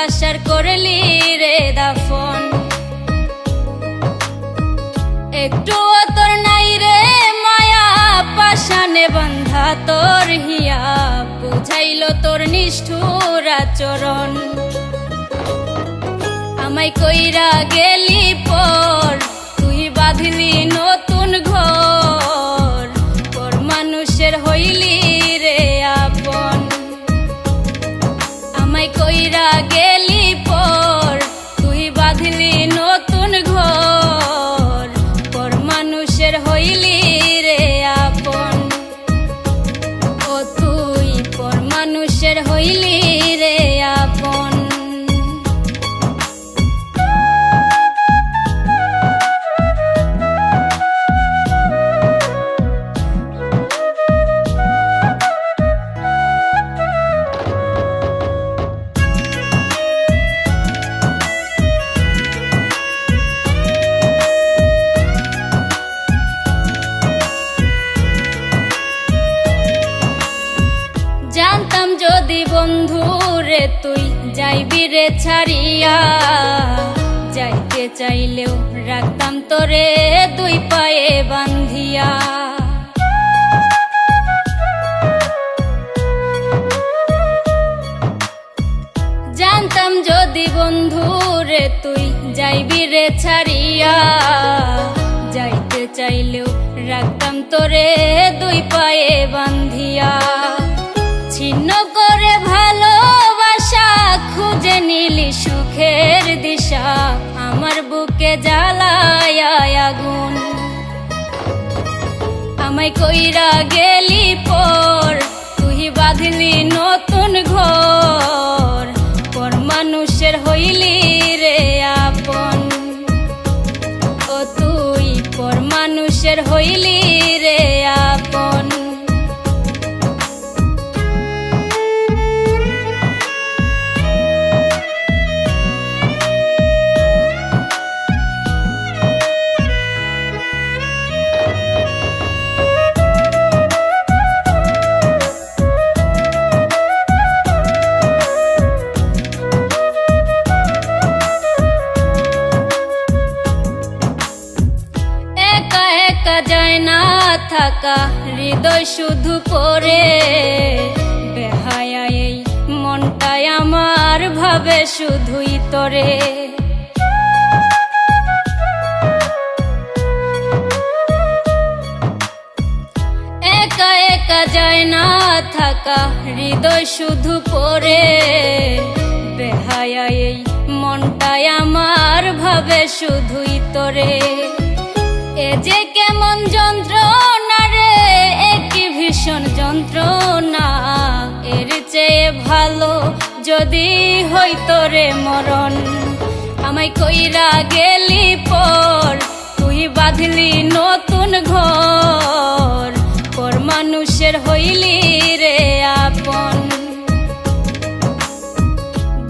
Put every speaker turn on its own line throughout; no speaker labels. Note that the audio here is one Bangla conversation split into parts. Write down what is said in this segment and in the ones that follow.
ভালোবাসার করলি রে দাফন। একটুও তোর নাই রে মায়া, পাশানে বান্ধা তোর হিয়া, বুঝাইল তোর নিষ্ঠুর আচরণ। আমায় কইরা গেলি পর, তুই বাঁধলি নতুন ঘর, পর মানুষের হইলি রে আপন। আমায় কইরা গেলি পর, তুই বাঁধলি নতুন ঘর, পর মানুষের হইলি রে আপন। ও তুই পর মানুষের হইলি রে আপন। জানতাম যদি বন্ধু রে তুই যাইবি রে ছাড়িয়া, যাইতে চাইলেও রাখতাম তোরে দুই পায়ে বান্ধিয়া। জানতাম যদি বন্ধু রে তুই যাইবি রে ছাড়িয়া, যাইতে চাইলেও রাখতাম তোরে দুই পায়ে বান্ধিয়া। ছিন্ন করে ভালোবাসা খুঁজে নিলি সুখের দিশা, আমার বুকে জ্বালায় আগুন। আমায় কইরা গেলি পর, তুই বাঁধলি নতুন ঘর, পর মানুষের হইলি রে আপন। ও তুই পর মানুষের হইলি রে আপন। যায় না থাকা হৃদয় শুধু পড়ে, বেহায়া এই মনটাই আমার ভাবে শুধুই তোরে। একা একা যায় না থাকা হৃদয় শুধু পড়ে, বেহায়া এই মনটাই আমার ভাবে শুধুই তোরে। এ যে কেমন যন্ত্রণা রে, একই ভীষণ যন্ত্রণা, এর চেয়ে ভালো যদি হইতো রে মরণ। আমায় কইরা গেলি পর, তুই বাঁধলি নতুন ঘর, পর মানুষের হইলি রে আপন।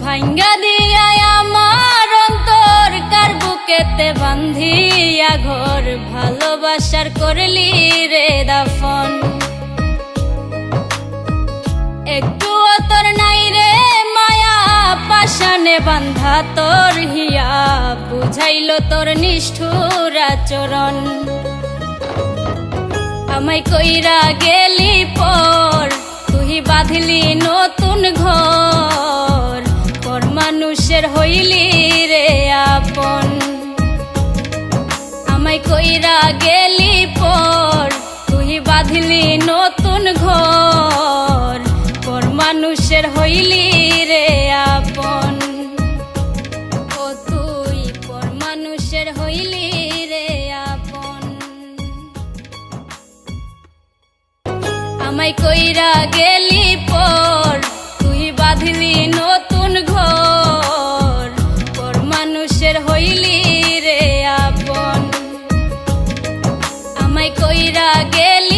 ভাঙ্গা দিয়া আমার অন্তর কার বুকেতে বান্ধিয়া ঘর, ভালোবাসার করলি রে দাফন। একটুও তোর নাই রে মায়া, পাশানে বান্ধা তোর হিয়া, বুঝাইল তোর নিষ্ঠুর আচরণ। আমায় কইরা গেলি পর, তুই বাঁধলি নতুন ঘর, পর মানুষের হইলি রে আপন। আমায় কইরা গেলি পর, তুই বাঁধলি নতুন ঘর, পর মানুষের হইলি রে আপন। ও তুই পর মানুষের হইলি রে আপন। আমায় কইরা গেলি পর, তুই বাঁধলি নতুন ঘর, পর মানুষের হইলি রে আপন। আমায় কইরা গেলি